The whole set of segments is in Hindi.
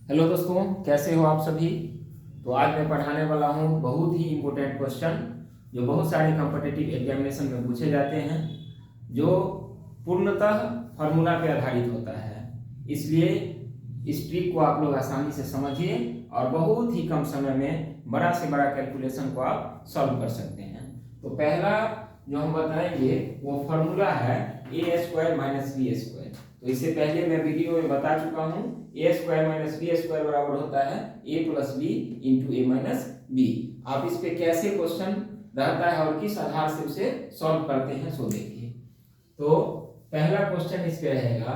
हेलो दोस्तों, कैसे हो आप सभी। तो आज मैं पढ़ाने वाला हूँ बहुत ही इम्पोर्टेंट क्वेश्चन जो बहुत सारे कॉम्पिटिटिव एग्जामिनेशन में पूछे जाते हैं, जो पूर्णतः फार्मूला पे आधारित होता है। इसलिए इस ट्रिक को आप लोग आसानी से समझिए और बहुत ही कम समय में बड़ा से बड़ा कैलकुलेशन को आप सॉल्व कर सकते हैं। तो पहला जो हम बताएंगे वो फार्मूला है ए स्क्वायर माइनस बी स्क्वायर। तो इससे पहले मैं वीडियो में बता चुका हूँ, ए स्क्वायर माइनस बी स्क्वायर बराबर होता है ए प्लस बी इंटू ए माइनस बी। आप इस पे कैसे क्वेश्चन रहता है और किस आधार से उसे सॉल्व करते हैं सो देखिए। तो पहला क्वेश्चन इस पे रहेगा,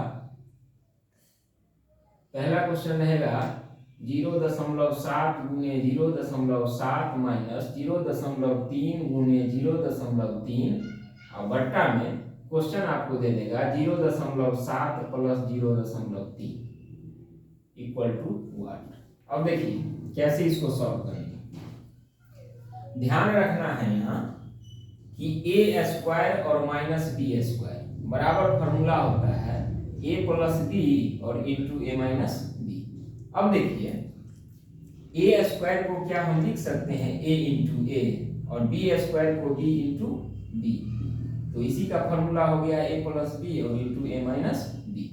पहला क्वेश्चन रहेगा 0.7 गुने 0.7 माइनस 0.3 गुने 0.3 और बट्टा में क्वेश्चन आपको दे देगा 0.7 प्लस 0.3 इक्वल टू व्हाट। अब देखिए कैसे इसको सॉल्व करेंगे। ध्यान रखना है यहाँ कि ए स्क्वायर और माइनस बी स्क्वायर बराबर फॉर्मूला होता है ए प्लस बी और इंटू ए माइनस बी। अब देखिए ए स्क्वायर को क्या हम लिख सकते हैं ए इंटू ए और बी स्क्वायर को बी इंटू बी। तो इसी का फॉर्मूला हो गया ए प्लस बी और इंटू ए माइनस बी।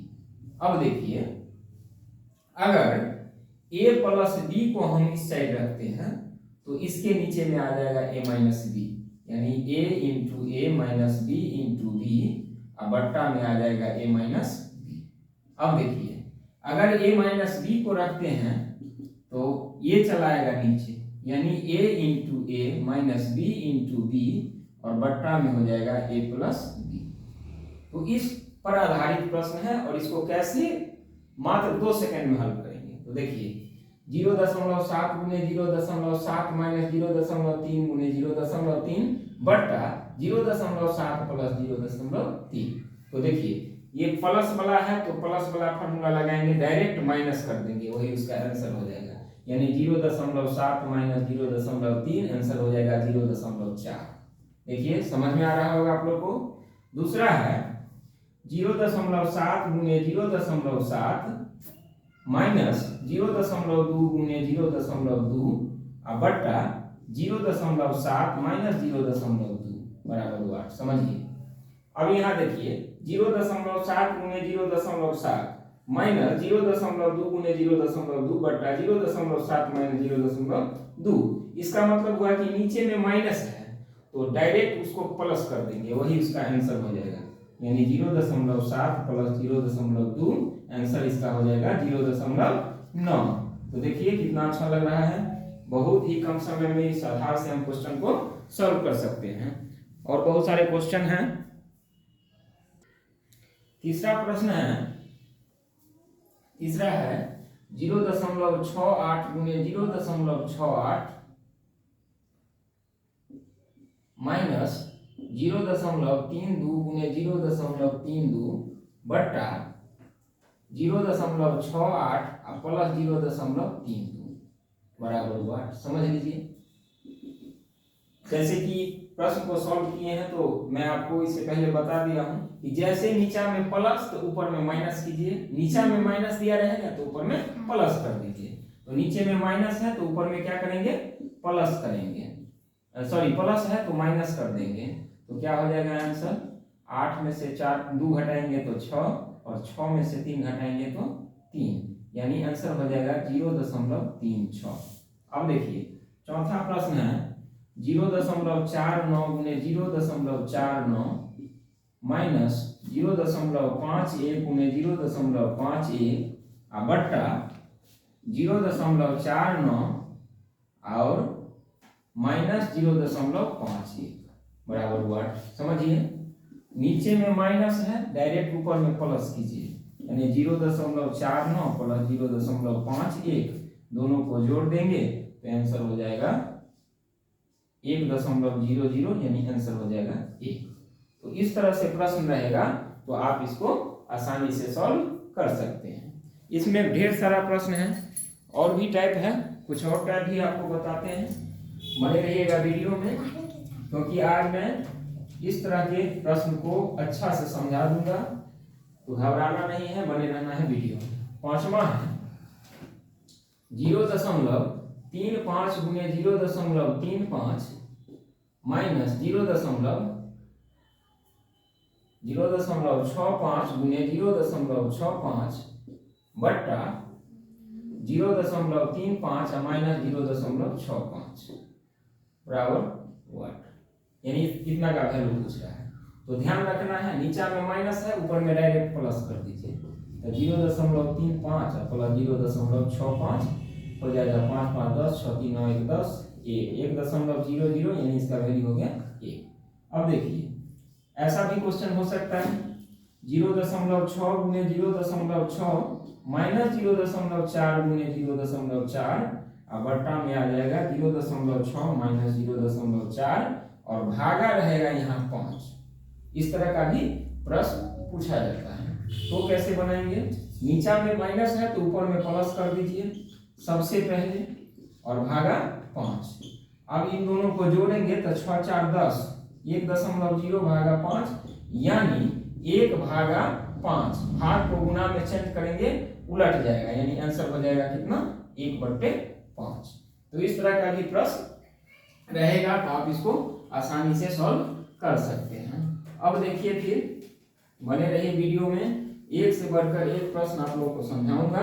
अब देखिए अगर ए प्लस बी को हम इस साइड रखते हैं तो इसके नीचे में आ जाएगा ए माइनस बी, यानी ए इंटू ए माइनस बी इंटू बी और बट्टा में आ जाएगा ए माइनस बी। अब देखिए अगर ए माइनस बी को रखते हैं तो ये चलाएगा नीचे, यानी ए इंटू ए माइनस बी इंटू बी और बट्टा में हो जाएगा ए प्लस बी। तो इस पर आधारित प्रश्न है और इसको कैसे मात्र 2 सेकंड में हल करेंगे। तो देखिए 0.7 गुने 0.7 माइनस 0.3 गुने 0.3 बट्टा 0.7 प्लस 0.3। तो देखिए ये प्लस वाला है तो प्लस वाला फॉर्मूला लगाएंगे, डायरेक्ट माइनस कर देंगे, वही उसका आंसर हो जाएगा। यानी 0.7 माइनस 0.3 आंसर हो जाएगा 0.4। देखिए समझ में आ रहा होगा आप लोग को। दूसरा है 0.7 गुने 0.7 माइनस 0.2 गुने 0.2 और बट्टा 0.7 माइनस 0.2 बराबर 8। समझिए अब यहाँ देखिए 0.7 गुने 0.7 माइनस 0.2 गुने 0.2 बट्टा 0.7 माइनस 0.2। इसका मतलब हुआ कि नीचे में माइनस है तो डायरेक्ट उसको प्लस कर देंगे, वही उसका आंसर हो जाएगा। यानी 0.7 प्लस 0.2 आंसर इसका हो जाएगा 0.9। तो देखिए कितना अच्छा लग रहा है। बहुत ही कम समय में इस आधार से हम क्वेश्चन को सॉल्व कर सकते हैं और बहुत सारे क्वेश्चन हैं। तीसरा प्रश्न है, तीसरा है 0.68 गुने 0.68 माइनस 0.32 गुने 0.32 बट्टा 0.68 और प्लस 0.32 बराबर 8। समझ लीजिए जैसे कि प्रश्न को सॉल्व किए हैं तो मैं आपको इससे पहले बता दिया हूं कि जैसे नीचा में प्लस तो ऊपर में माइनस कीजिए, नीचा में माइनस दिया रहेगा तो ऊपर में प्लस कर दीजिए। तो नीचे में माइनस है तो ऊपर में क्या करेंगे प्लस करेंगे, सॉरी प्लस है तो माइनस कर देंगे। तो क्या हो जाएगा आंसर 8 में से 2 घटाएंगे तो 6 और 6 में से 3 घटाएंगे तो 3, यानी आंसर हो जाएगा 0.36। अब देखिए चौथा प्रश्न है 0.49 गुने 0.49 माइनस 0.51 गुने 0.51 और बट्टा 0.49 और माइनस 0.51 बराबर 8। समझिए नीचे में माइनस है डायरेक्ट ऊपर में प्लस कीजिए, यानी 0.49 प्लस 0.51 दोनों को जोड़ देंगे तो आंसर हो जाएगा 1.00, यानी आंसर हो जाएगा 1। तो इस तरह से प्रश्न रहेगा तो आप इसको आसानी से सॉल्व कर सकते हैं। इसमें ढेर सारा प्रश्न है और भी टाइप है, कुछ और टाइप भी आपको बताते हैं। बने रहिएगा वीडियो में क्योंकि आज मैं इस तरह के प्रश्न को अच्छा से समझा दूंगा, तो घबराना नहीं है, बने रहना है वीडियो में। पांचवा है 0.35 गुने 0.35 माइनस 0.65 गुने 0.65 बट्टा 0.35 माइनस 0.65 बराबर 1। यानी कितना का वैल्यू पूछ रहा है। तो ध्यान रखना है, नीचा में माइनस है, ऊपर में डायरेक्ट प्लस कर दीजिए। तो 0.35 प्लस 0.65 हो जाएगा 5 5 10 6 3 9 1 10 1.00 यानी इसका वैल्यू हो गया 1। अब देखिए ऐसा भी क्वेश्चन हो सकता है 0.6 गुने 0.6 माइनस 0.4 गुने 0.4 और बट्टा में आ जाएगा 0.6 माइनस 0.4 और भागा रहेगा यहाँ 5। इस तरह का भी प्रश्न पूछा जाता है। तो कैसे बनाएंगे, नीचा में माइनस है तो ऊपर में प्लस कर दीजिए सबसे पहले और भागा 5। अब इन दोनों को जोड़ेंगे तो 6 4 10 1.0 भागा 5 यानी 1 भागा 5। भाग को गुना में चेंज करेंगे उलट जाएगा यानी आंसर हो जाएगा कितना 1/5। तो इस तरह का भी प्रश्न रहेगा तो आप इसको आसानी से सॉल्व कर सकते हैं। अब देखिए फिर बने रहिए वीडियो में, एक से बढ़कर एक प्रश्न आप लोग को समझाऊंगा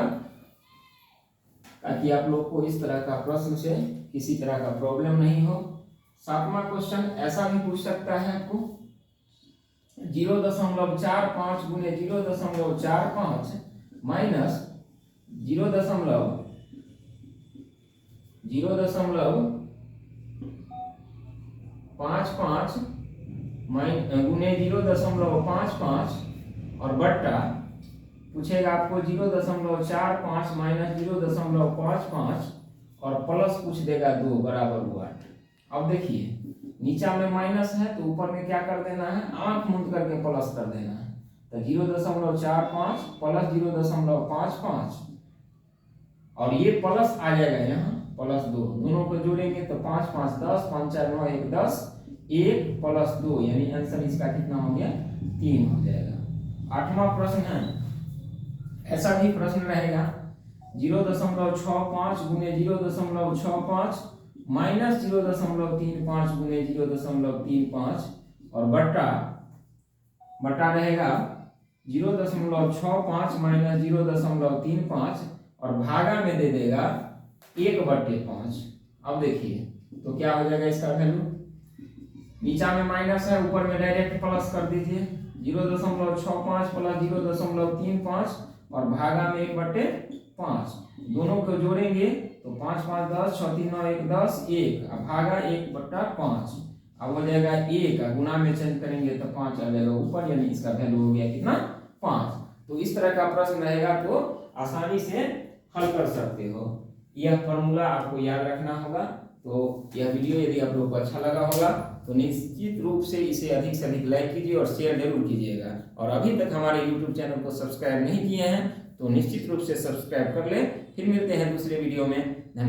ताकि आप लोग को इस तरह का प्रश्न से किसी तरह का प्रॉब्लम नहीं हो। 7वां क्वेश्चन ऐसा भी पूछ सकता है आपको 0.45 गुने 0.45 माइनस 0.55 गुने 0.55 और बट्टा पूछेगा आपको 0.45 माइनस 0.55 और प्लस पूछ देगा 2 बराबर 8। अब देखिए नीचा में माइनस है तो ऊपर में क्या कर देना है, आंख मूंद करके प्लस कर देना है। तो 0.45 प्लस 0.55 और ये प्लस आ जाएगा यहाँ प्लस 2, दोनों को जोड़ेंगे तो 5 5 10 5 4 9 1 10 1 प्लस 2 यानी आंसर इसका कितना हो गया 3 हो जाएगा। 8वां प्रश्न है ऐसा भी प्रश्न रहेगा 0.65 गुने 0.65 माइनस 0.35 गुने 0.35 और बट्टा रहेगा 0.65 माइनस 0.35 और भागा में दे देगा 1/5। अब देखिए तो क्या हो जाएगा इसका वैल्यू, नीचा में माइनस है ऊपर में डायरेक्ट प्लस कर दीजिए 0.65 प्लस 0.35 और भागा में 1/5, दोनों को जोड़ेंगे तो 5 5 10 6 3 9 1 10 1 और भागा 1/5। अब हो जाएगा 1 गुना में चेंज करेंगे तो 5 आ जाएगा ऊपर यानी इसका वैल्यू हो गया कितना 5। तो इस तरह का प्रश्न रहेगा तो आसानी से हल कर सकते हो। यह फॉर्मूला आपको याद रखना होगा। तो यह वीडियो यदि आप लोग को अच्छा लगा होगा तो निश्चित रूप से इसे अधिक से अधिक लाइक कीजिए और शेयर जरूर कीजिएगा। और अभी तक हमारे YouTube चैनल को सब्सक्राइब नहीं किए हैं तो निश्चित रूप से सब्सक्राइब कर ले। फिर मिलते हैं दूसरे वीडियो में। धन्यवाद।